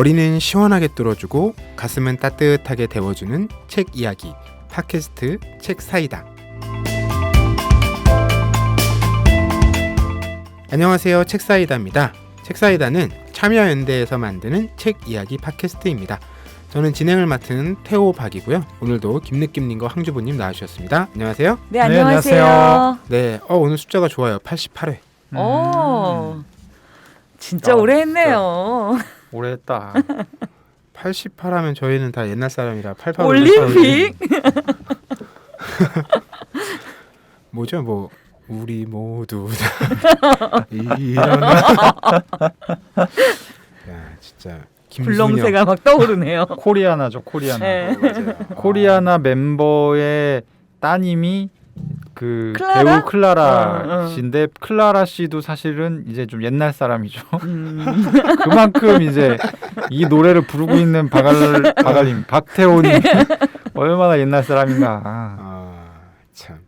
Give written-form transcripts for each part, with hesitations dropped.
머리는 시원하게 뚫어주고 가슴은 따뜻하게 데워주는 책 이야기 팟캐스트 책사이다. 안녕하세요, 책사이다입니다. 책사이다는 참여연대에서 만드는 책 이야기 팟캐스트입니다. 저는 진행을 맡은 태호 박이고요. 오늘도 김느낌님과 황주부님 나와주셨습니다. 안녕하세요. 네, 안녕하세요. 네, 오늘 숫자가 좋아요. 88회. 진짜 오래 했네요. 오래 했다. 88 하면 저희는 다 옛날 사람이라 88 올림픽? 뭐죠? 뭐 우리 모두 다 일어나. 야, 진짜 불렁새가 막 떠오르네요. 코리아나죠, 코리아나. 네. 맞아요. 코리아나 멤버의 따님이 그 클라라? 배우 클라라 씨인데 클라라 씨도 사실은 이제 좀 옛날 사람이죠. 그만큼 이제 이 노래를 부르고 있는 박알림 박태호님 얼마나 옛날 사람인가. 참.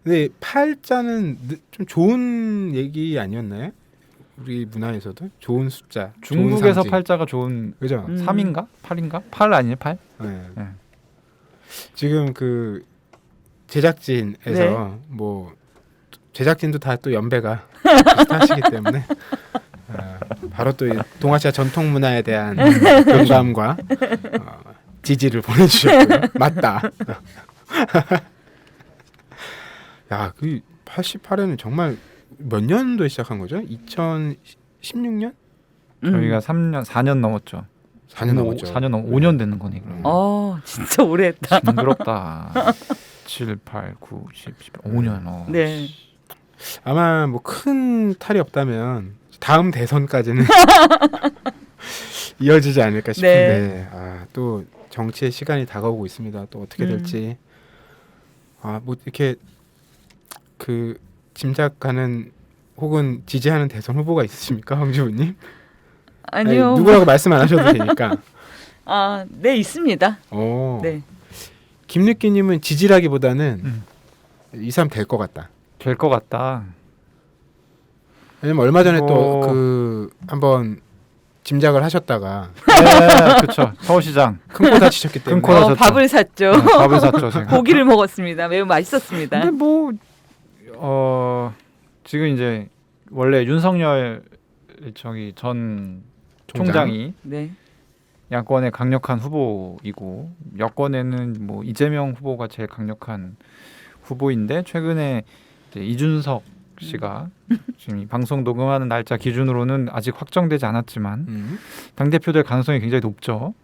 근데 팔자는 좀 좋은 얘기 아니었나요? 우리 문화에서도 좋은 숫자. 중국에서 좋은 상징. 팔자가 좋은 그죠? 3인가? 8인가? 8 아니에요? 8? 네. 네. 지금 그 제작진에서 네. 뭐 제작진도 다 또 연배가 비슷하시기 때문에 바로 또 동아시아 전통 문화에 대한 공감과 지지를 보내주셨고요. 맞다. 야, 그 88에는 정말 몇 년도에 시작한 거죠? 2016년? 저희가 4년 넘었죠. 4년 넘었죠. 4년 넘 5년 되는 거네. 그럼. 진짜 오래 했다. 징그럽다. 7, 8, 9, 10, 11, 5년. 네. 아마 뭐 큰 탈이 없다면 다음 대선까지는 이어지지 않을까 싶은데 또 정치의 시간이 다가오고 있습니다. 또 어떻게 될지 뭐 이렇게 그 짐작하는 혹은 지지하는 대선 후보가 있으십니까, 황주부님? 아니요. 아니, 누구라고 말씀 안 하셔도 되니까. 네, 있습니다. 네. 김느끼님은 지지라기보다는 이 사람 될 것 같다. 될 것 같다. 왜냐면 얼마 전에 또 그 한번 짐작을 하셨다가 네, 그렇죠. 서울시장 큰 코 다치셨기 때문에 큰 코 다쳤죠. 밥을 샀죠. 네, 밥을 샀죠. 제가. 고기를 먹었습니다. 매우 맛있었습니다. 근데 뭐 지금 이제 원래 윤석열 전 총장이 네. 야권의 강력한 후보이고 여권에는 뭐 이재명 후보가 제일 강력한 후보인데 최근에 이제 이준석 씨가 지금 이 방송 녹음하는 날짜 기준으로는 아직 확정되지 않았지만 당대표 될 가능성이 굉장히 높죠.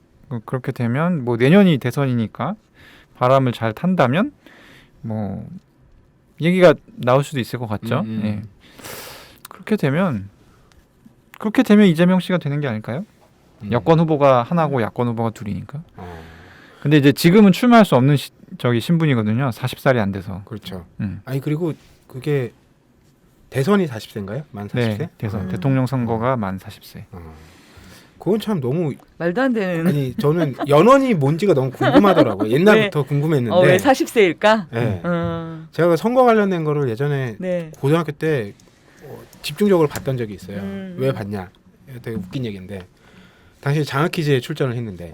그렇게 되면 뭐 내년이 대선이니까 바람을 잘 탄다면 뭐 얘기가 나올 수도 있을 것 같죠. 예. 그렇게 되면 이재명 씨가 되는 게 아닐까요? 여권 후보가 하나고 야권 후보가 둘이니까. 근데 이제 지금은 출마할 수 없는 신분이거든요. 40살이 안 돼서. 그렇죠. 아니 그리고 그게 대선이 40세인가요? 만 40세? 네, 대선 대통령 선거가 만 40세. 그건 참 너무 말도 안 되는. 아니 저는 연원이 뭔지가 너무 궁금하더라고요. 옛날부터 궁금했는데. 왜 40세일까? 네. 제가 선거 관련된 거를 예전에 고등학교 때 집중적으로 봤던 적이 있어요. 왜 봤냐? 되게 웃긴 얘기인데 당시 장학 퀴즈에 출전을 했는데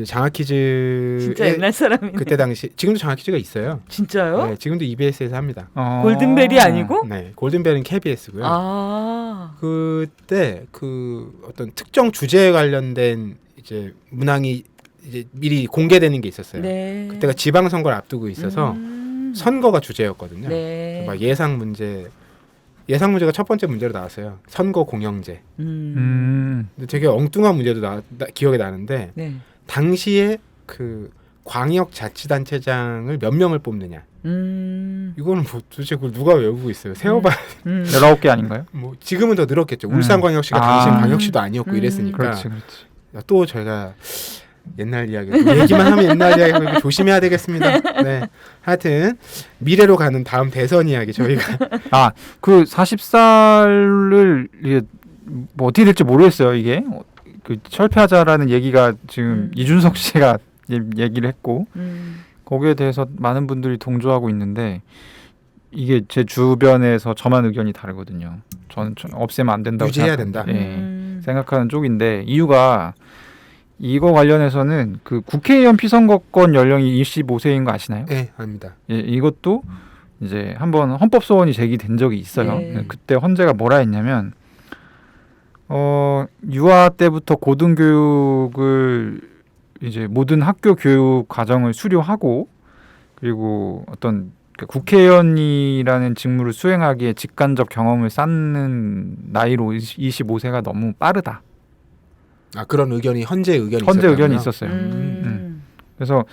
장학 퀴즈 진짜 옛날 사람이네. 그때 당시 지금도 장학 퀴즈가 있어요. 진짜요? 네, 지금도 EBS에서 합니다. 골든벨이 아니고? 네, 골든벨은 KBS고요. 그때 그 어떤 특정 주제에 관련된 이제 문항이 이제 미리 공개되는 게 있었어요. 네. 그때가 지방선거를 앞두고 있어서 선거가 주제였거든요. 네. 막 예상 문제가 첫 번째 문제로 나왔어요. 선거 공영제. 근데 되게 엉뚱한 문제도 기억이 나는데 당시에 그 광역자치단체장을 몇 명을 뽑느냐. 이거는 뭐 도대체 그걸 누가 외우고 있어요. 세어봐. 19개 아닌가요? 뭐 지금은 더 늘었겠죠. 울산광역시가 당시 광역시도 아니었고 이랬으니까. 그렇지. 또 저희가 옛날 이야기 얘기만 하면 옛날 이야기 조심해야 되겠습니다. 네. 하여튼 미래로 가는 다음 대선 이야기 저희가 그 40살을 이게 뭐 어떻게 될지 모르겠어요. 이게 그 철폐하자라는 얘기가 지금 이준석 씨가 얘기를 했고 거기에 대해서 많은 분들이 동조하고 있는데 이게 제 주변에서 저만 의견이 다르거든요. 저는 없애면 안 된다고 유지해야 생각합니다. 된다. 예. 생각하는 쪽인데 이유가 이거 관련해서는 그 국회의원 피선거권 연령이 25세인 거 아시나요? 네, 압니다. 예, 이것도 이제 한번 헌법 소원이 제기된 적이 있어요. 네. 그때 헌재가 뭐라 했냐면 유아 때부터 고등교육을 이제 모든 학교 교육 과정을 수료하고 그리고 어떤 국회의원이라는 직무를 수행하기에 직간접 경험을 쌓는 나이로 25세가 너무 빠르다. 아, 그런 의견이 헌재 의견이 헌재 의견이 있었어요. 그래서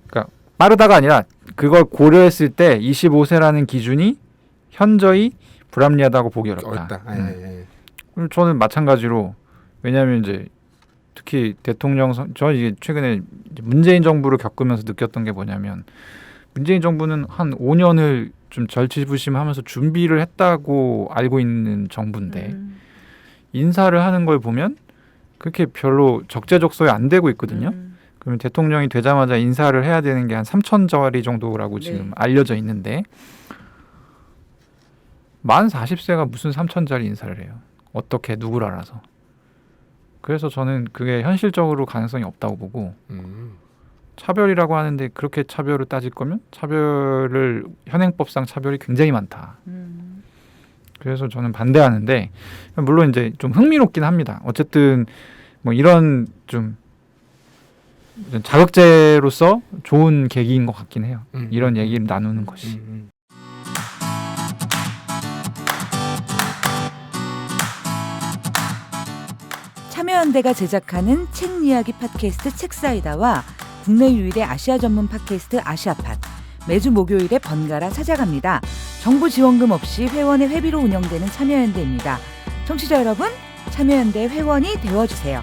그러니까 빠르다가 아니라 그걸 고려했을 때 25세라는 기준이 현저히 불합리하다고 보기 어렵다. 저는 마찬가지로 왜냐하면 이제 특히 대통령 저 이게 최근에 문재인 정부를 겪으면서 느꼈던 게 뭐냐면 문재인 정부는 한 5년을 좀 절치부심하면서 준비를 했다고 알고 있는 정부인데 인사를 하는 걸 보면 그렇게 별로 적재적소에 안 되고 있거든요. 그러면 대통령이 되자마자 인사를 해야 되는 게 한 3천자리 정도라고 지금 알려져 있는데 만 40세가 무슨 3천자리 인사를 해요. 어떻게 누구를 알아서. 그래서 저는 그게 현실적으로 가능성이 없다고 보고 차별이라고 하는데 그렇게 차별을 따질 거면 차별을 현행법상 차별이 굉장히 많다. 그래서 저는 반대하는데 물론 이제 좀 흥미롭긴 합니다. 어쨌든 뭐 이런 좀 자극제로서 좋은 계기인 것 같긴 해요. 이런 얘기를 나누는 것이. 참여연대가 제작하는 책 이야기 팟캐스트 책사이다와 국내 유일의 아시아 전문 팟캐스트 아시아팟 매주 목요일에 번갈아 찾아갑니다. 정부 지원금 없이 회원의 회비로 운영되는 참여연대입니다. 청취자 여러분, 참여연대 회원이 되어주세요.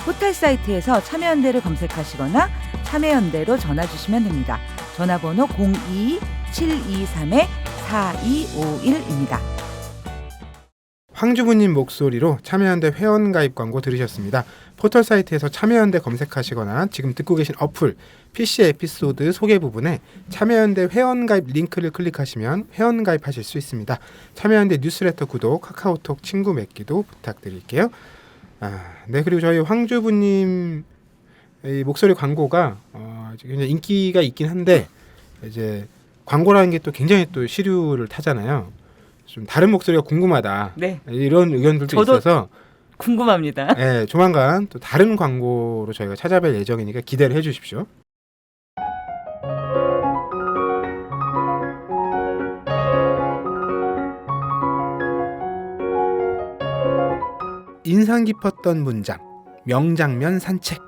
포털 사이트에서 참여연대를 검색하시거나 참여연대로 전화 주시면 됩니다. 전화번호 02-723-4251입니다. 황주부님 목소리로 참여연대 회원가입 광고 들으셨습니다. 포털 사이트에서 참여연대 검색하시거나 지금 듣고 계신 어플 PC 에피소드 소개 부분에 참여연대 회원가입 링크를 클릭하시면 회원가입하실 수 있습니다. 참여연대 뉴스레터 구독, 카카오톡 친구 맺기도 부탁드릴게요. 네, 그리고 저희 황주부님 목소리 광고가 굉장히 인기가 있긴 한데 이제 광고라는 게 또 굉장히 또 시류를 타잖아요. 좀 다른 목소리가 궁금하다. 네. 이런 의견들도 있어서 궁금합니다. 네, 조만간 또 다른 광고로 저희가 찾아뵐 예정이니까 기대를 해주십시오. 인상 깊었던 문장, 명장면 산책.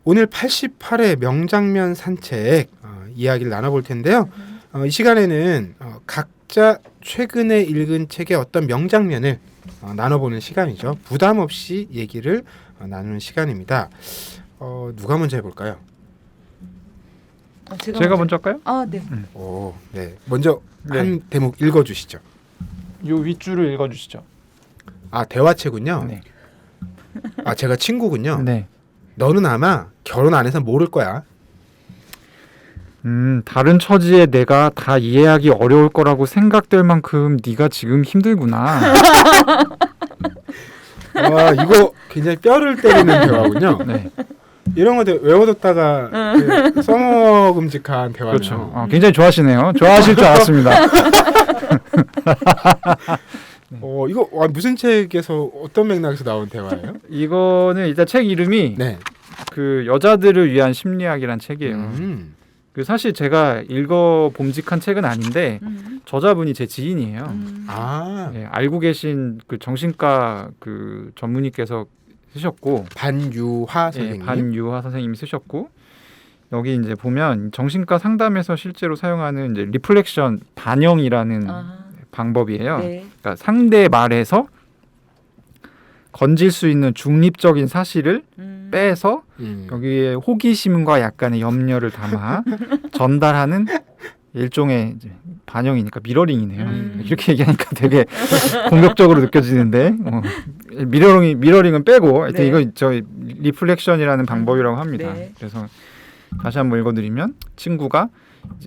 오늘 88회 명장면 산책 이야기를 나눠볼 텐데요. 이 시간에는 각자 최근에 읽은 책의 어떤 명장면을 나눠보는 시간이죠. 부담 없이 얘기를 나누는 시간입니다. 누가 먼저 해볼까요? 제가 먼저 할까요? 네. 네. 먼저 한 대목 읽어주시죠. 요 윗줄을 읽어주시죠. 대화체군요. 네. 제가 친구군요. 네. 너는 아마 결혼 안 해서 모를 거야. 다른 처지에 내가 다 이해하기 어려울 거라고 생각될 만큼 네가 지금 힘들구나. 이거 굉장히 뼈를 때리는 대화군요. 네. 이런 거 외워뒀다가 써먹음직한 대화네요. 그렇죠. 굉장히 좋아하시네요. 좋아하실 줄 알았습니다. 이거 무슨 책에서 어떤 맥락에서 나온 대화예요? 이거는 일단 책 이름이 그 여자들을 위한 심리학이란 책이에요. 그 사실 제가 읽어 봄직한 책은 아닌데 저자분이 제 지인이에요. 네, 알고 계신 그 정신과 그 전문의께서 쓰셨고 반유화 선생님. 반유화 선생님이 쓰셨고 여기 이제 보면 정신과 상담에서 실제로 사용하는 이제 리플렉션 반영이라는 방법이에요. 네. 그러니까 상대 말에서 건질 수 있는 중립적인 사실을 빼서 여기에 호기심과 약간의 염려를 담아 전달하는 일종의 이제 반영이니까 미러링이네요. 이렇게 얘기하니까 되게 공격적으로 느껴지는데 미러링은 빼고 하여튼 이거 저 리플렉션이라는 방법이라고 합니다. 그래서 다시 한번 읽어드리면 친구가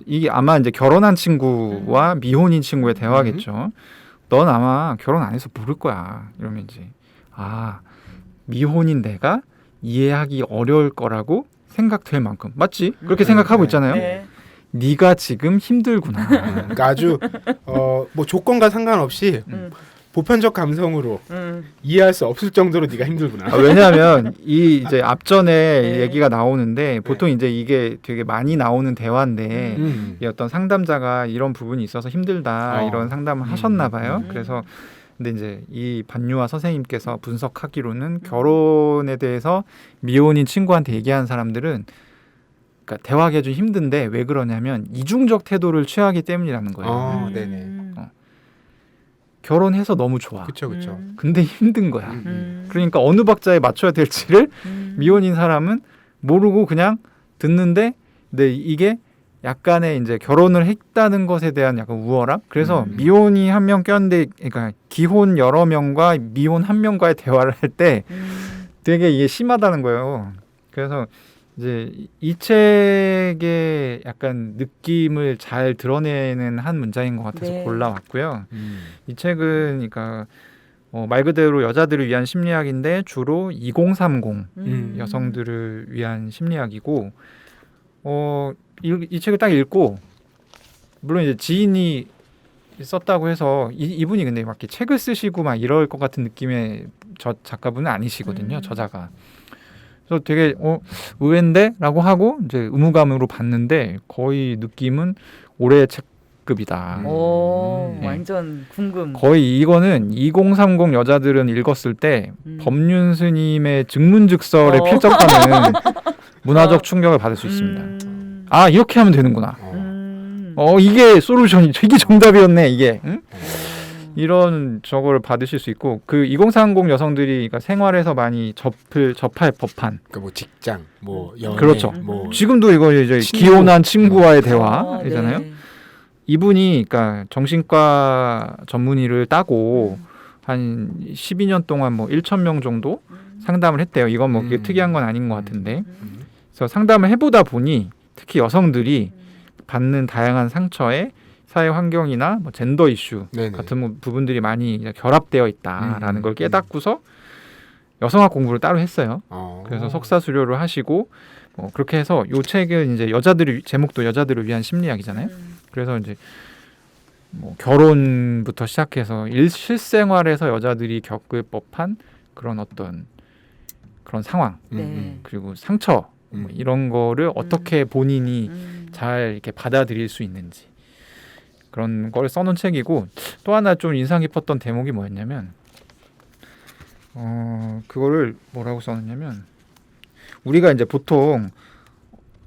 이게 아마 이제 결혼한 친구와 미혼인 친구의 대화겠죠. 넌 아마 결혼 안 해서 모를 거야. 이러면 이제 미혼인 내가 이해하기 어려울 거라고 생각될 만큼 맞지? 그렇게 생각하고 있잖아요. 네. 네가 지금 힘들구나. 그러니까 아주 뭐 조건과 상관없이 보편적 감성으로 이해할 수 없을 정도로 네가 힘들구나. 왜냐하면 이 이제 앞전에 네. 얘기가 나오는데 보통 이제 이게 되게 많이 나오는 대화인데 이 어떤 상담자가 이런 부분이 있어서 힘들다 이런 상담을 하셨나 봐요. 그래서 근데 이제 이 반유아 선생님께서 분석하기로는 결혼에 대해서 미혼인 친구한테 얘기하는 사람들은 그러니까 대화하기가 좀 힘든데 왜 그러냐면 이중적 태도를 취하기 때문이라는 거예요. 네네. 결혼해서 너무 좋아. 그렇죠. 근데 힘든 거야. 그러니까 어느 박자에 맞춰야 될지를 미혼인 사람은 모르고 그냥 듣는데 근데 이게 약간의 이제 결혼을 했다는 것에 대한 약간 우월함. 그래서 미혼이 한 명 꼈는데 그러니까 기혼 여러 명과 미혼 한 명과의 대화를 할 때 되게 이게 심하다는 거예요. 그래서 이제 이 책의 약간 느낌을 잘 드러내는 한 문장인 것 같아서 네. 골라왔고요. 이 책은 그러니까 말 그대로 여자들을 위한 심리학인데 주로 2030 여성들을 위한 심리학이고 이 책을 딱 읽고 물론 이제 지인이 썼다고 해서 이분이 근데 막 이렇게 책을 쓰시고 막 이럴 것 같은 느낌의 작가분은 아니시거든요. 저자가. 그래서 되게 의외인데? 라고 하고 이제 의무감으로 봤는데 거의 느낌은 올해의 책급이다. 네. 완전 궁금. 거의 이거는 2030 여자들은 읽었을 때 법륜 스님의 증문즉설에 필적하는 문화적 충격을 받을 수 있습니다. 이렇게 하면 되는구나. 이게 솔루션이 이게 정답이었네 이게. 응? 이런 저거를 받으실 수 있고 그 2030 여성들이 그러니까 생활에서 많이 접할 법한 그러니까 뭐 직장, 뭐 연애, 그렇죠. 뭐 지금도 이거 이제 친구. 기혼한 친구와의 대화잖아요. 네. 이분이 그러니까 정신과 전문의를 따고 한 12년 동안 뭐 1,000명 정도 상담을 했대요. 이건 뭐 그게 특이한 건 아닌 것 같은데. 그래서 상담을 해보다 보니 특히 여성들이 받는 다양한 상처에 사회 환경이나 뭐 젠더 이슈 네네. 같은 부분들이 많이 결합되어 있다라는 걸 깨닫고서 여성학 공부를 따로 했어요. 그래서 석사 수료를 하시고 그렇게 해서 이 책은 이제 제목도 여자들을 위한 심리학이잖아요. 그래서 이제 뭐 결혼부터 시작해서 실생활에서 여자들이 겪을 법한 그런 어떤 그런 상황 그리고 상처 뭐 이런 거를 어떻게 본인이 잘 이렇게 받아들일 수 있는지 그런 걸 써놓은 책이고 또 하나 좀 인상 깊었던 대목이 뭐였냐면 그거를 뭐라고 써놨냐면 우리가 이제 보통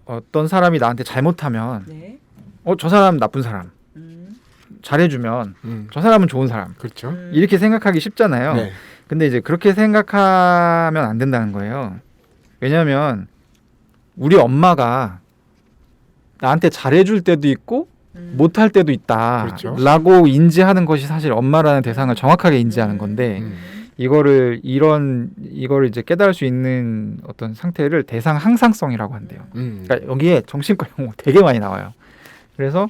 어떤 사람이 나한테 잘못하면 저 사람 나쁜 사람 잘해주면 저 사람은 좋은 사람 그렇죠. 이렇게 생각하기 쉽잖아요. 네. 근데 이제 그렇게 생각하면 안 된다는 거예요. 왜냐하면 우리 엄마가 나한테 잘해줄 때도 있고 못할 때도 있다라고 그렇죠. 인지하는 것이 사실 엄마라는 대상을 정확하게 인지하는 건데 이거를 이제 깨달을 수 있는 어떤 상태를 대상 항상성이라고 한대요. 그러니까 여기에 정신과 용어 되게 많이 나와요. 그래서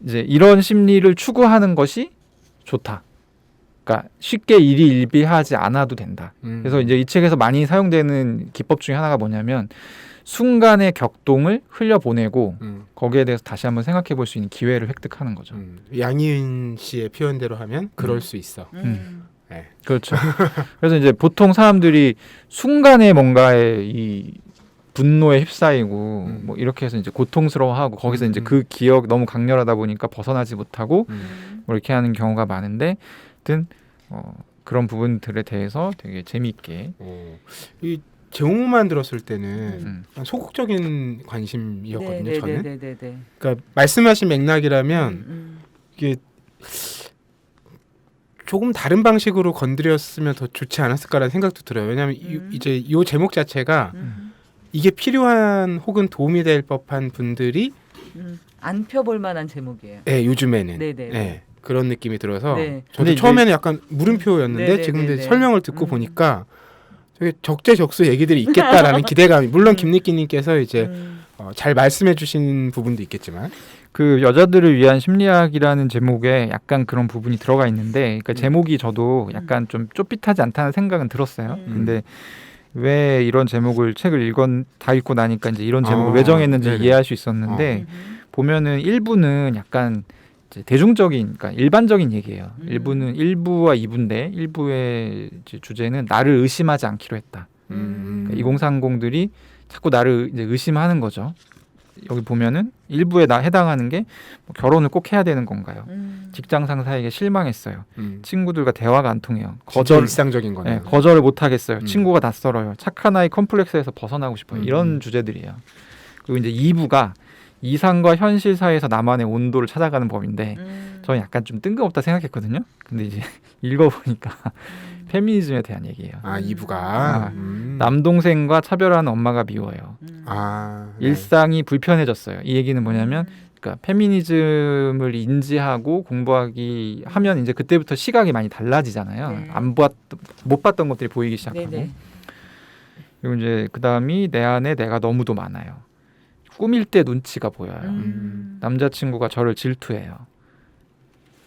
이제 이런 심리를 추구하는 것이 좋다. 그러니까 쉽게 일희일비하지 않아도 된다. 그래서 이제 이 책에서 많이 사용되는 기법 중에 하나가 뭐냐면 순간의 격동을 흘려보내고 거기에 대해서 다시 한번 생각해 볼 수 있는 기회를 획득하는 거죠. 양희은 씨의 표현대로 하면 그럴 수 있어. 네. 그렇죠. 그래서 이제 보통 사람들이 순간에 뭔가에 이 분노에 휩싸이고 뭐 이렇게 해서 이제 고통스러워하고 거기서 이제 그 기억 너무 강렬하다 보니까 벗어나지 못하고 뭐 이렇게 하는 경우가 많은데 하여튼 그런 부분들에 대해서 되게 재미있게 이 제목만 들었을 때는 소극적인 관심이었거든요. 저는. 그러니까 말씀하신 맥락이라면 이게 조금 다른 방식으로 건드렸으면 더 좋지 않았을까라는 생각도 들어요. 왜냐하면 이제 이 제목 자체가 이게 필요한 혹은 도움이 될 법한 분들이 안 펴볼 만한 제목이에요. 네, 요즘에는. 네, 그런 느낌이 들어서 저도 처음에는 약간 물음표였는데 지금 이제 설명을 듣고 보니까 되게 적재적소 얘기들이 있겠다라는 기대감이 물론 김니끼님께서 이제 잘 말씀해 주신 부분도 있겠지만 그 여자들을 위한 심리학이라는 제목에 약간 그런 부분이 들어가 있는데, 그러니까 제목이 저도 약간 좀 좁빗하지 않다는 생각은 들었어요. 근데 왜 이런 제목을 책을 다 읽고 나니까 이제 이런 제목을 왜 정했는지 네네. 이해할 수 있었는데 보면은 일부는 약간 이제 대중적인, 그러니까 일반적인 얘기예요. 일부는 1부와 2부인데 1부의 주제는 나를 의심하지 않기로 했다. 그러니까 2030들이 자꾸 나를 이제 의심하는 거죠. 여기 보면은 일부에 해당하는 게 뭐 결혼을 꼭 해야 되는 건가요? 직장 상사에게 실망했어요. 친구들과 대화가 안 통해요. 일상적인 거네요. 네, 거절을 못 하겠어요. 친구가 낯설어요. 착한 아이 컴플렉스에서 벗어나고 싶어요. 이런 주제들이에요. 그리고 이제 2부가 이상과 현실 사이에서 나만의 온도를 찾아가는 법인데 저는 약간 좀 뜬금없다 생각했거든요. 근데 이제 읽어보니까 페미니즘에 대한 얘기예요. 2부가 남동생과 차별하는 엄마가 미워요. 네. 일상이 불편해졌어요. 이 얘기는 뭐냐면, 그러니까 페미니즘을 인지하고 공부하기 하면 이제 그때부터 시각이 많이 달라지잖아요. 네. 못 봤던 것들이 보이기 시작하고. 네네. 그리고 이제 그 다음이 내 안에 내가 너무도 많아요. 꾸밀 때 눈치가 보여요. 남자친구가 저를 질투해요.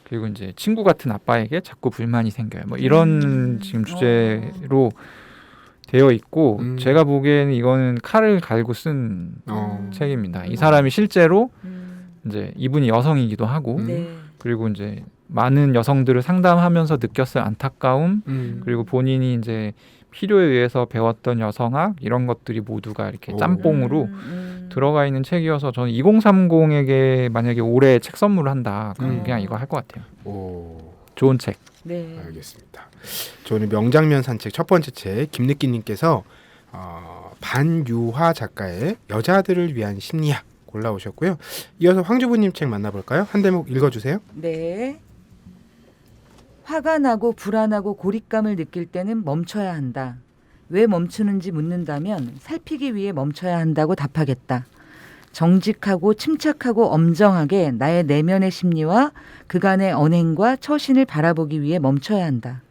그리고 이제 친구 같은 아빠에게 자꾸 불만이 생겨요. 뭐 이런 지금 주제로 되어 있고, 제가 보기에는 이거는 칼을 갈고 쓴 책입니다. 이 사람이 실제로 이제 이분이 여성이기도 하고, 네. 그리고 이제 많은 여성들을 상담하면서 느꼈을 안타까움, 그리고 본인이 이제 필요에 의해서 배웠던 여성학 이런 것들이 모두가 이렇게 짬뽕으로 들어가 있는 책이어서 저는 2030에게 만약에 올해 책 선물을 한다, 그럼 그냥 이거 할 것 같아요. 좋은 책. 네. 알겠습니다. 저는 명장면 산책 첫 번째 책 김느끼님께서 반유화 작가의 여자들을 위한 심리학 골라오셨고요. 이어서 황주부님 책 만나볼까요? 한 대목 읽어주세요. 네. 화가 나고 불안하고 고립감을 느낄 때는 멈춰야 한다. 왜 멈추는지 묻는다면 살피기 위해 멈춰야 한다고 답하겠다. 정직하고 침착하고 엄정하게 나의 내면의 심리와 그간의 언행과 처신을 바라보기 위해 멈춰야 한다.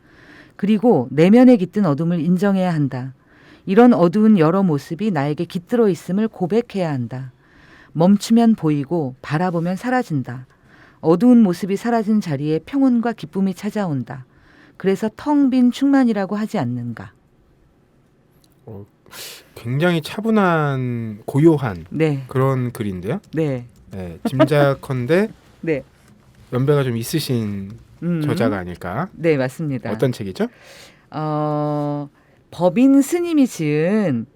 그리고 내면에 깃든 어둠을 인정해야 한다. 이런 어두운 여러 모습이 나에게 깃들어 있음을 고백해야 한다. 멈추면 보이고 바라보면 사라진다. 어두운 모습이 사라진 자리에 평온과 기쁨이 찾아온다. 그래서 텅 빈 충만이라고 하지 않는가. 굉장히 차분한 고요한 네. 그런 글인데요. 네. 네, 짐작컨대 네. 연배가 좀 있으신 저자가 아닐까. 네, 맞습니다. 어떤 책이죠? 법인 스님이 지은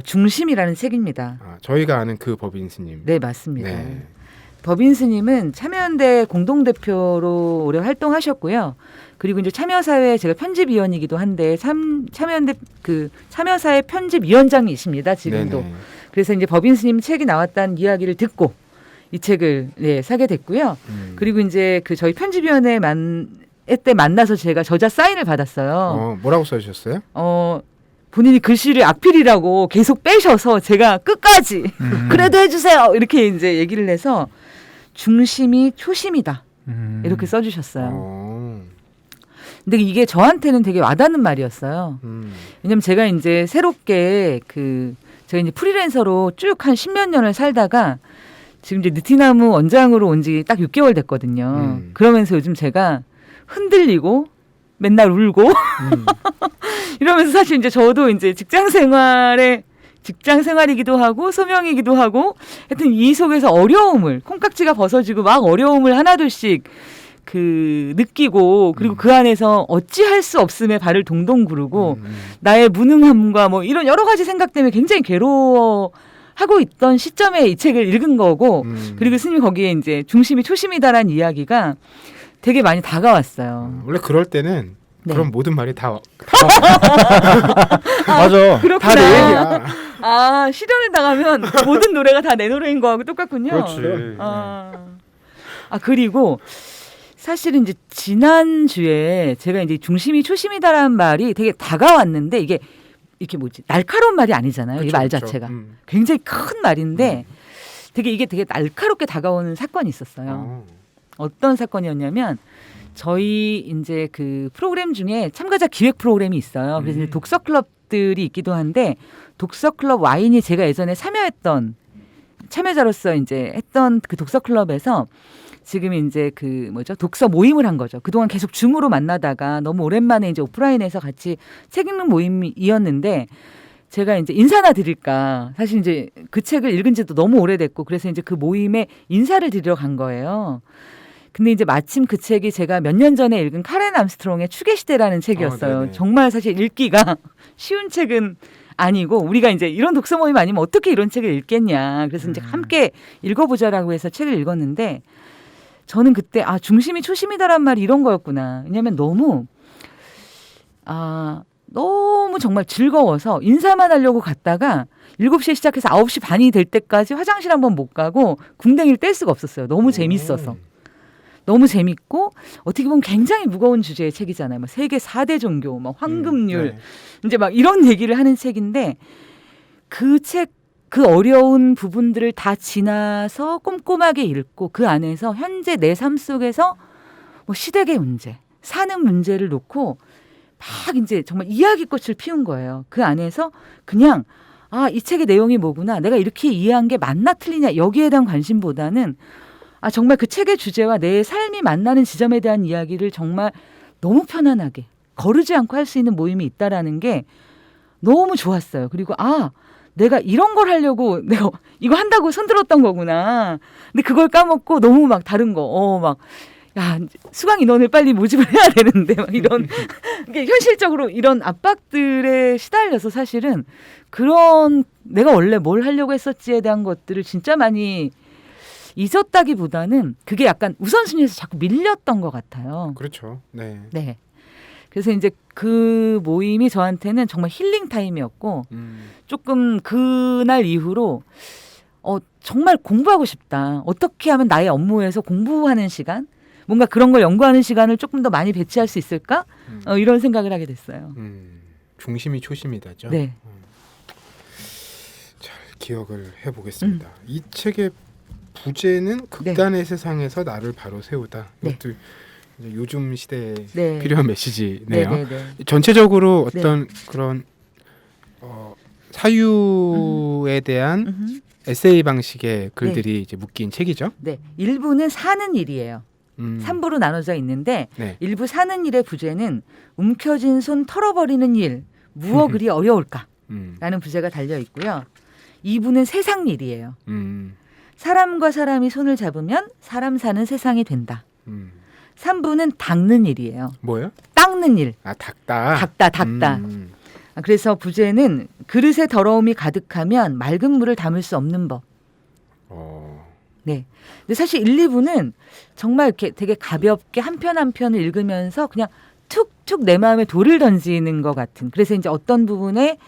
중심이라는 책입니다. 저희가 아는 그 법인 스님. 네, 맞습니다. 네. 법인 스님은 참여연대 공동대표로 오래 활동하셨고요. 그리고 이제 참여사회 제가 편집위원이기도 한데 참여연대 그 참여사회 편집위원장이십니다. 지금도. 네네. 그래서 이제 법인 스님 책이 나왔다는 이야기를 듣고 이 책을 사게 됐고요. 그리고 이제 그 저희 편집위원회 때 만나서 제가 저자 사인을 받았어요. 뭐라고 써주셨어요? 본인이 글씨를 악필이라고 계속 빼셔서 제가 끝까지 그래도 해주세요 이렇게 이제 얘기를 해서 중심이 초심이다 이렇게 써주셨어요. 근데 이게 저한테는 되게 와닿는 말이었어요. 왜냐면 제가 이제 새롭게 제가 이제 프리랜서로 쭉 한 10몇 년을 살다가 지금 이제 느티나무 원장으로 온 지 딱 6개월 됐거든요. 그러면서 요즘 제가 흔들리고 맨날 울고 이러면서 사실 이제 저도 이제 직장 생활이기도 하고 소명이기도 하고 하여튼 이 속에서 어려움을 콩깍지가 벗어지고 막 어려움을 하나둘씩 느끼고 그리고 그 안에서 어찌할 수 없음에 발을 동동 구르고 나의 무능함과 뭐 이런 여러 가지 생각 때문에 굉장히 괴로워하고 있던 시점에 이 책을 읽은 거고 그리고 스님이 거기에 이제 중심이 초심이다라는 이야기가 되게 많이 다가왔어요. 원래 그럴 때는 네. 그런 모든 말이 다 맞아. 그렇구나. 다 내 얘기야. 실현을 당하면 모든 노래가 다 내 노래인 거하고 똑같군요. 그렇지. 그리고 사실은 이제 지난주에 제가 이제 중심이 초심이다라는 말이 되게 다가왔는데 이게 날카로운 말이 아니잖아요. 이 말 자체가. 굉장히 큰 말인데 이게 되게 날카롭게 다가오는 사건이 있었어요. 어떤 사건이었냐면 저희 이제 그 프로그램 중에 참가자 기획 프로그램이 있어요. 그래서 이제 독서 클럽들이 있기도 한데 독서 클럽 와인이 제가 예전에 참여했던 참여자로서 이제 했던 그 독서 클럽에서 지금 이제 그 독서 모임을 한 거죠. 그동안 계속 줌으로 만나다가 너무 오랜만에 이제 오프라인에서 같이 책 읽는 모임이었는데 제가 이제 인사나 드릴까. 사실 이제 그 책을 읽은 지도 너무 오래됐고 그래서 이제 그 모임에 인사를 드리러 간 거예요. 근데 이제 마침 그 책이 제가 몇 년 전에 읽은 카렌 암스트롱의 추계 시대라는 책이었어요. 정말 사실 읽기가 쉬운 책은 아니고 우리가 이제 이런 독서 모임 아니면 어떻게 이런 책을 읽겠냐. 그래서 이제 함께 읽어보자라고 해서 책을 읽었는데 저는 그때 중심이 초심이다란 말이 이런 거였구나. 왜냐하면 너무 정말 즐거워서 인사만 하려고 갔다가 7시에 시작해서 9시 반이 될 때까지 화장실 한번 못 가고 궁뎅이를 뗄 수가 없었어요. 너무 재밌어서. 너무 재밌고 어떻게 보면 굉장히 무거운 주제의 책이잖아요. 막 세계 4대 종교, 막 황금률 이제 막 이런 얘기를 하는 책인데 그 책 그 어려운 부분들을 다 지나서 꼼꼼하게 읽고 그 안에서 현재 내 삶 속에서 시대계 문제, 사는 문제를 놓고 막 이제 정말 이야기꽃을 피운 거예요. 그 안에서 그냥 이 책의 내용이 뭐구나, 내가 이렇게 이해한 게 맞나 틀리냐 여기에 대한 관심보다는 정말 그 책의 주제와 내 삶이 만나는 지점에 대한 이야기를 정말 너무 편안하게 거르지 않고 할 수 있는 모임이 있다라는 게 너무 좋았어요. 그리고 내가 이런 걸 하려고 내가 이거 한다고 손들었던 거구나. 근데 그걸 까먹고 너무 막 다른 거, 수강 인원을 빨리 모집을 해야 되는데 막 이런 현실적으로 이런 압박들에 시달려서 사실은 그런 내가 원래 뭘 하려고 했었지에 대한 것들을 진짜 많이 잊었다기보다는 그게 약간 우선순위에서 자꾸 밀렸던 것 같아요. 그렇죠. 네. 네. 그래서 이제 그 모임이 저한테는 정말 힐링 타임이었고 조금 그날 이후로 정말 공부하고 싶다. 어떻게 하면 나의 업무에서 공부하는 시간, 뭔가 그런 걸 연구하는 시간을 조금 더 많이 배치할 수 있을까? 이런 생각을 하게 됐어요. 중심이 초심이다죠. 네. 잘 기억을 해보겠습니다. 이 책의 부제는 극단의 세상에서 나를 바로 세우다. 이것도 이제 요즘 시대에 필요한 메시지네요. 전체적으로 어떤 그런 사유에 대한 에세이 방식의 글들이 이제 묶인 책이죠. 네, 일부는 사는 일이에요. 3부로 나눠져 있는데 일부 사는 일의 부제는 움켜진 손 털어버리는 일, 무엇 그리 어려울까? 라는 부제가 달려 있고요. 2부는 세상 일이에요. 사람과 사람이 손을 잡으면 사람 사는 세상이 된다. 3부는 닦는 일이에요. 뭐요? 닦는 일. 닦다. 그래서 부제는 그릇에 더러움이 가득하면 맑은 물을 담을 수 없는 법. 네. 근데 사실 1, 2부는 정말 이렇게 되게 가볍게 한 편 한 편을 읽으면서 그냥 툭툭 내 마음에 돌을 던지는 것 같은. 그래서 이제 어떤 부분에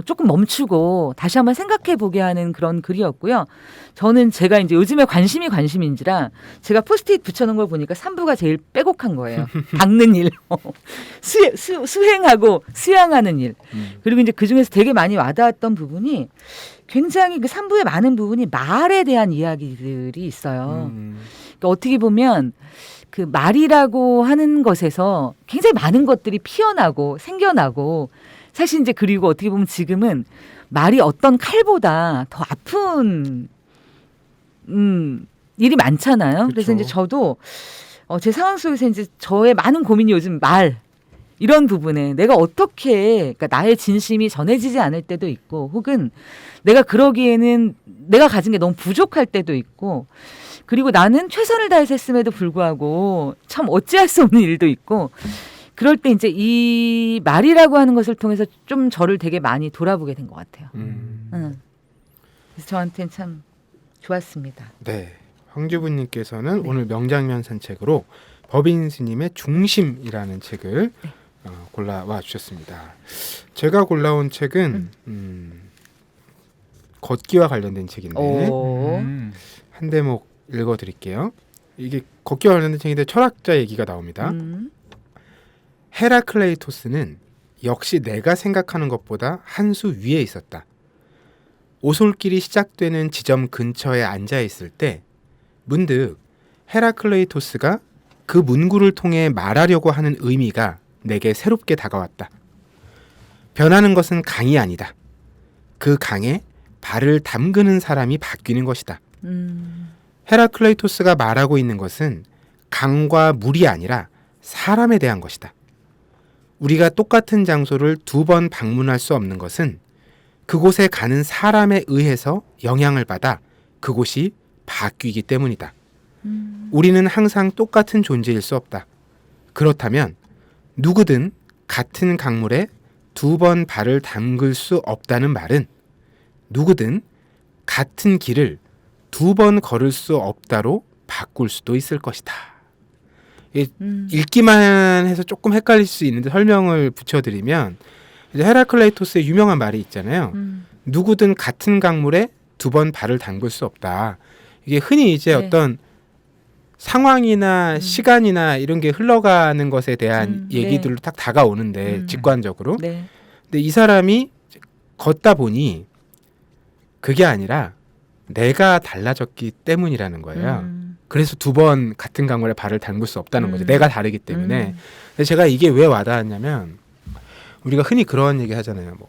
조금 멈추고 다시 한번 생각해 보게 하는 그런 글이었고요. 저는 제가 이제 요즘에 관심인지라 제가 포스트잇 붙여놓은 걸 보니까 3부가 제일 빼곡한 거예요. 닦는 일, 수행하고 수양하는 일. 그리고 이제 그 중에서 되게 많이 와닿았던 부분이 굉장히 그 3부의 많은 부분이 말에 대한 이야기들이 있어요. 그러니까 어떻게 보면 그 말이라고 하는 것에서 굉장히 많은 것들이 피어나고 생겨나고 사실 이제 그리고 어떻게 보면 지금은 말이 어떤 칼보다 더 아픈 일이 많잖아요. 그렇죠. 그래서 이제 저도 제 상황 속에서 이제 저의 많은 고민이 요즘 말 이런 부분에 내가 어떻게 그러니까 나의 진심이 전해지지 않을 때도 있고 혹은 내가 그러기에는 내가 가진 게 너무 부족할 때도 있고 그리고 나는 최선을 다해서 했음에도 불구하고 참 어찌할 수 없는 일도 있고 그럴 때 이제 이 말이라고 하는 것을 통해서 좀 저를 되게 많이 돌아보게 된 것 같아요. 그래서 저한테는 참 좋았습니다. 네, 황주부님께서는 오늘 명장면 산책으로 법인 스님의 중심이라는 책을 골라와 주셨습니다. 제가 골라온 책은 걷기와 관련된 책인데 한 대목 읽어드릴게요. 이게 걷기와 관련된 책인데 철학자 얘기가 나옵니다. 헤라클레이토스는 역시 내가 생각하는 것보다 한 수 위에 있었다. 오솔길이 시작되는 지점 근처에 앉아 있을 때 문득 헤라클레이토스가 그 문구를 통해 말하려고 하는 의미가 내게 새롭게 다가왔다. 변하는 것은 강이 아니다. 그 강에 발을 담그는 사람이 바뀌는 것이다. 헤라클레이토스가 말하고 있는 것은 강과 물이 아니라 사람에 대한 것이다. 우리가 똑같은 장소를 2번 방문할 수 없는 것은 그곳에 가는 사람에 의해서 영향을 받아 그곳이 바뀌기 때문이다. 우리는 항상 똑같은 존재일 수 없다. 그렇다면 누구든 같은 강물에 2번 발을 담글 수 없다는 말은 누구든 같은 길을 2번 걸을 수 없다로 바꿀 수도 있을 것이다. 읽기만 해서 조금 헷갈릴 수 있는데 설명을 붙여드리면 이제 헤라클레이토스의 유명한 말이 있잖아요. 누구든 같은 강물에 2번 발을 담글 수 없다. 이게 흔히 이제 어떤 상황이나 시간이나 이런 게 흘러가는 것에 대한 얘기들로 딱 다가오는데 직관적으로. 근데 이 사람이 걷다 보니 그게 아니라 내가 달라졌기 때문이라는 거예요. 그래서 2번 같은 강물에 발을 담글 수 없다는 거죠. 내가 다르기 때문에. 근데 제가 이게 왜 와닿았냐면 우리가 흔히 그런 얘기 하잖아요. 뭐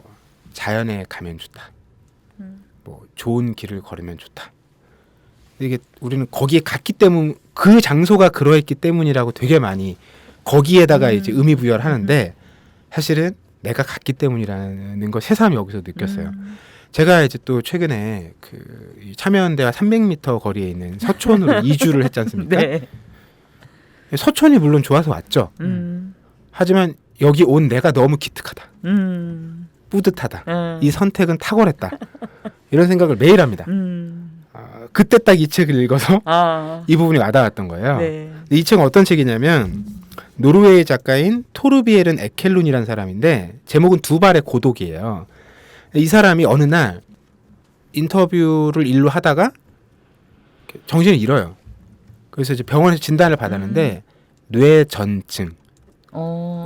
자연에 가면 좋다. 뭐 좋은 길을 걸으면 좋다. 이게 우리는 거기에 갔기 때문 그 장소가 그러했기 때문이라고 되게 많이 거기에다가 이제 의미 부여를 하는데 사실은 내가 갔기 때문이라는 걸 새삼 여기서 느꼈어요. 제가 이제 또 최근에 그 참여연대와 300m 거리에 있는 서촌으로 이주를 했지 않습니까? 네. 서촌이 물론 좋아서 왔죠. 하지만 여기 온 내가 너무 기특하다. 뿌듯하다. 이 선택은 탁월했다. 이런 생각을 매일 합니다. 그때 딱 이 책을 읽어서 이 부분이 와닿았던 거예요. 네. 이 책은 어떤 책이냐면 노르웨이 작가인 토르비에른 에켈룬이라는 사람인데 제목은 2발의 고독이에요. 이 사람이 어느 날 인터뷰를 일로 하다가 정신을 잃어요. 그래서 이제 병원에서 진단을 받았는데 뇌전증.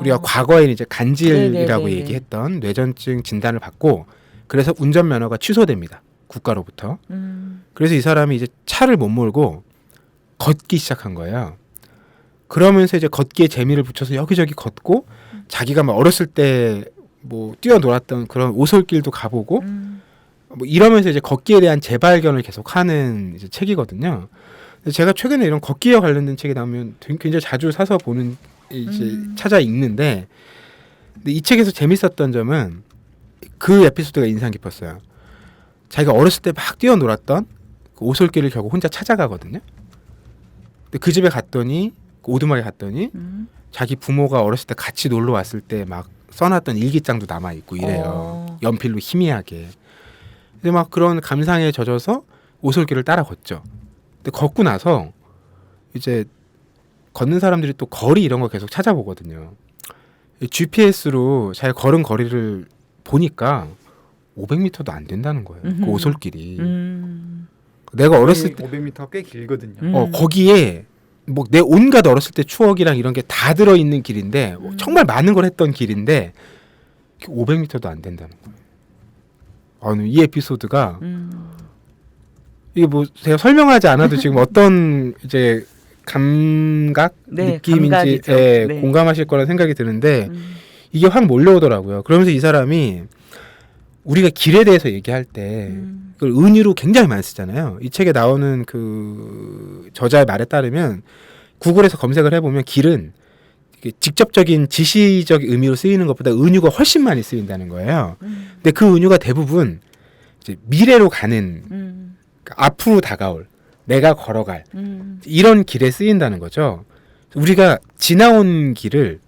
우리가 과거에 이제 간질이라고 네네네네. 얘기했던 뇌전증 진단을 받고 그래서 운전면허가 취소됩니다. 국가로부터. 그래서 이 사람이 이제 차를 못 몰고 걷기 시작한 거예요. 그러면서 이제 걷기에 재미를 붙여서 여기저기 걷고 자기가 막 어렸을 때 뭐 뛰어놀았던 그런 오솔길도 가보고 뭐 이러면서 이제 걷기에 대한 재발견을 계속하는 이제 책이거든요. 제가 최근에 이런 걷기에 관련된 책이 나오면 굉장히 자주 사서 보는 이제 찾아 읽는데 근데 이 책에서 재밌었던 점은 그 에피소드가 인상 깊었어요. 자기가 어렸을 때 막 뛰어놀았던 그 오솔길을 결국 혼자 찾아가거든요. 근데 그 집에 갔더니 그 오두막에 갔더니 자기 부모가 어렸을 때 같이 놀러 왔을 때 막 써놨던 일기장도 남아 있고 이래요. 연필로 희미하게. 근데 막 그런 감상에 젖어서 오솔길을 따라 걷죠. 근데 걷고 나서 이제 걷는 사람들이 또 거리 이런 거 계속 찾아보거든요. GPS로 잘 걸은 거리를 보니까 500m도 안 된다는 거예요. 그 오솔길이. 내가 어렸을 때 500m가 꽤 길거든요. 거기에 뭐 내 온갖 어렸을 때 추억이랑 이런 게 다 들어있는 길인데 정말 많은 걸 했던 길인데 500m도 안 된다는 거예요. 이 에피소드가 이게 뭐 제가 설명하지 않아도 지금 어떤 이제 감각 느낌인지 공감하실 거라는 생각이 드는데 이게 확 몰려오더라고요. 그러면서 이 사람이 우리가 길에 대해서 얘기할 때 그걸 은유로 굉장히 많이 쓰잖아요. 이 책에 나오는 그 저자의 말에 따르면 구글에서 검색을 해보면 길은 직접적인 지시적 의미로 쓰이는 것보다 은유가 훨씬 많이 쓰인다는 거예요. 근데 그 은유가 대부분 이제 미래로 가는 앞으로 다가올 내가 걸어갈 이런 길에 쓰인다는 거죠. 우리가 지나온 길을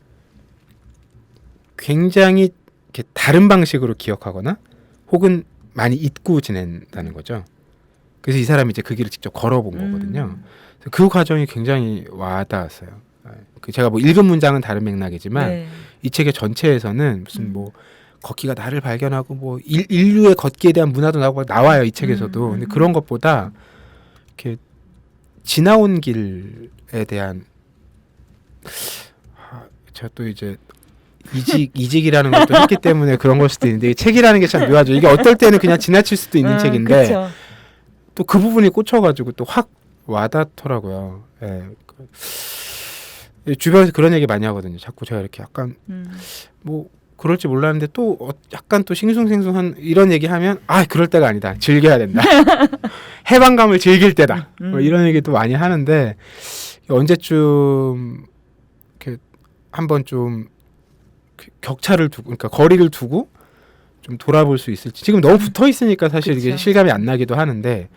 굉장히 이렇게 다른 방식으로 기억하거나 혹은 많이 잊고 지낸다는 거죠. 그래서 이 사람이 이제 그 길을 직접 걸어본 거거든요. 그 과정이 굉장히 와닿았어요. 제가 뭐 읽은 문장은 다른 맥락이지만 이 책의 전체에서는 무슨 뭐 걷기가 나를 발견하고 뭐 인류의 걷기에 대한 문화도 나와요. 이 책에서도. 근데 그런 것보다 이렇게 지나온 길에 대한 제가 또 이제 이직이라는 것도 했기 때문에 그런 걸 수도 있는데 책이라는 게 참 묘하죠. 이게 어떨 때는 그냥 지나칠 수도 있는 책인데 또 그 부분이 꽂혀가지고 또 확 와닿더라고요. 주변에서 그런 얘기 많이 하거든요. 자꾸 제가 이렇게 약간 뭐 그럴지 몰랐는데 또 약간 또 싱숭생숭한 이런 얘기하면 그럴 때가 아니다. 즐겨야 된다. 해방감을 즐길 때다. 뭐 이런 얘기도 많이 하는데 언제쯤 이렇게 한번 좀 격차를 두고 그러니까 거리를 두고 좀 돌아볼 수 있을지. 지금 너무 붙어 있으니까 사실 그쵸. 이게 실감이 안 나기도 하는데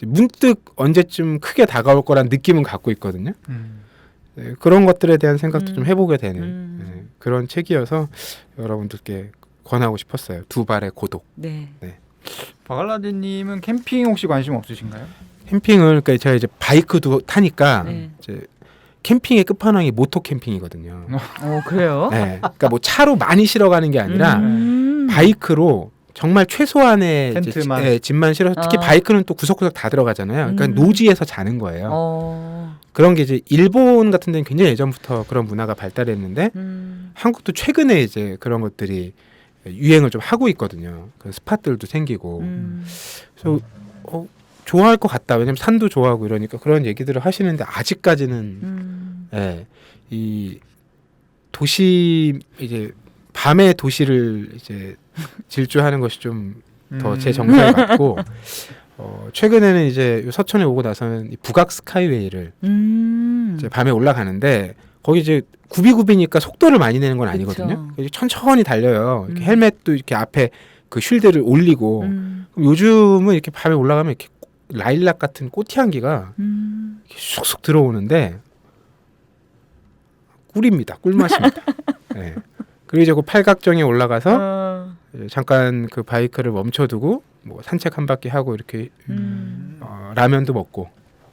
문득 언제쯤 크게 다가올 거란 느낌은 갖고 있거든요. 네, 그런 것들에 대한 생각도 좀 해보게 되는 네, 그런 책이어서 여러분들께 권하고 싶었어요. 두 발의 고독. 네. 바갈라디님은 캠핑 혹시 관심 없으신가요? 캠핑을 그러니까 제가 이제 바이크도 타니까 네. 이제 캠핑의 끝판왕이 모토 캠핑이거든요. 그래요? 네, 그러니까 뭐 차로 많이 실어가는 게 아니라 바이크로 정말 최소한의 텐트만. 이제 집만 실어서 특히 바이크는 또 구석구석 다 들어가잖아요. 그러니까 노지에서 자는 거예요. 그런 게 이제 일본 같은 데는 굉장히 예전부터 그런 문화가 발달했는데 한국도 최근에 이제 그런 것들이 유행을 좀 하고 있거든요. 그 스팟들도 생기고. 그래서 좋아할 것 같다. 왜냐면 산도 좋아하고 이러니까 그런 얘기들을 하시는데 아직까지는 이 도시 이제 밤의 도시를 이제 질주하는 것이 좀 더 제 정서에 맞고 최근에는 이제 서천에 오고 나서는 이 북악 스카이웨이를 이제 밤에 올라가는데 거기 이제 굽이굽이니까 속도를 많이 내는 건 아니거든요. 천천히 달려요. 이렇게 헬멧도 이렇게 앞에 그 쉴드를 올리고 그럼 요즘은 이렇게 밤에 올라가면 이렇게 라일락 같은 꽃향기가 이렇게 쑥쑥 들어오는데 꿀입니다. 꿀맛입니다. 네. 그리고 이제 그 팔각정에 올라가서 잠깐 그 바이크를 멈춰두고 뭐 산책 한 바퀴 하고 이렇게 라면도 먹고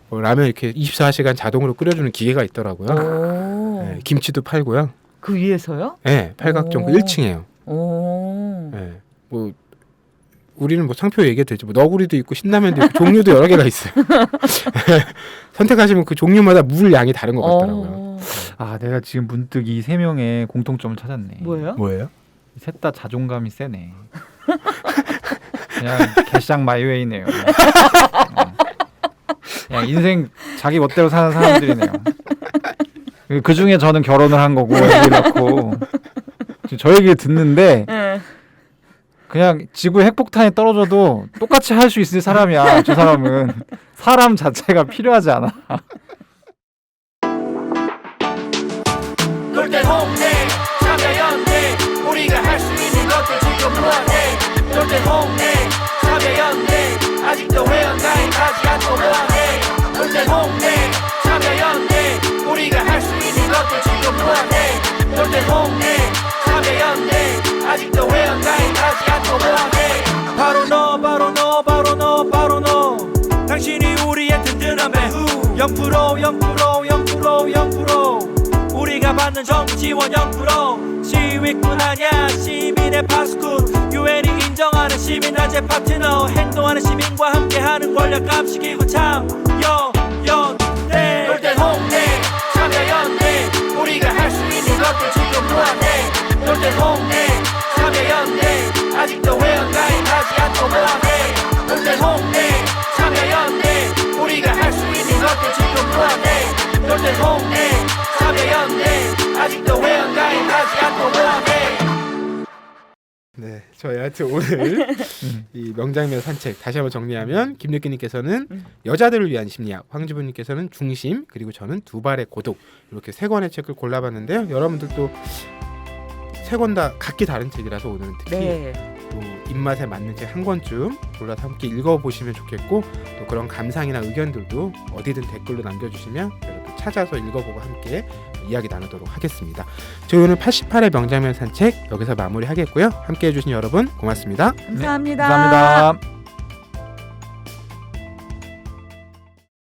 라면 이렇게 24시간 자동으로 끓여주는 기계가 있더라고요. 네, 김치도 팔고요. 그 위에서요? 네, 팔각정 1층에요. 네, 뭐 우리는 뭐 상표 얘기해도 되지. 뭐 너구리도 있고 신라면도 있고 종류도 여러 개가 있어요. 선택하시면 그 종류마다 물 양이 다른 것 같더라고요. 내가 지금 문득 이 세 명의 공통점을 찾았네. 뭐예요? 셋 다 자존감이 세네. 그냥 개쌍 마이웨이네요. 그냥 인생 자기 멋대로 사는 사람들이네요. 그 중에 저는 결혼을 한 거고 애기 낳고 저 얘기 듣는데 그냥 지구의 핵폭탄이 떨어져도 똑같이 할 수 있을 사람이야. 저 사람은 사람 자체가 필요하지 않아. 놀땐 홍대 참여연대 우리가 할 수 있는 것들 지금 뭐하네. 놀땐 홍대 참여연대 아직도 회원가입하지 않고 뭐하네. 놀땐 홍대 참여연대 우리가 할 수 있는 것들 지금 뭐하네. 놀땐 홍대 참여연대 아직도 회원가입하지 않고 뭐하네. 바로 너 바로 너 바로 너 바로 너 당신이 우리의 든든한 배후 0% 0% 0% 0% 우리가 받는 정부 지원 0% 시위꾼 아냐 시민의 파수꾼 유엔이 인정하는 시민단체 파트너 행동하는 시민과 함께하는 권력 감시기구 참여연대 놀땐 홍대 참여연대 우리가 할 수 있는 것들 지금 뭐하네. 놀땐 홍대 참여연대 아직도 회원가입하지 않고 뭐하네. 놀땐 홍대 참여연대 우리가 할 수 있는 것들 지금 뭐하네. 놀땐 홍대 참여연대 아직도 회원가입하지 않고 뭐하네. 네, 저희 하여튼 오늘 이 명장면 산책 다시 한번 정리하면 김유기님께서는 여자들을 위한 심리학, 황지부님께서는 중심, 그리고 저는 두 발의 고독 이렇게 세 권의 책을 골라봤는데요. 여러분들도 세 권 다 각기 다른 책이라서 오늘은 특히 또 입맛에 맞는 책 한 권쯤 골라서 함께 읽어보시면 좋겠고 또 그런 감상이나 의견들도 어디든 댓글로 남겨주시면 여러분 찾아서 읽어보고 함께 이야기 나누도록 하겠습니다. 저희 오늘 88회 명장면 산책 여기서 마무리하겠고요. 함께해 주신 여러분 고맙습니다. 감사합니다. 감사합니다.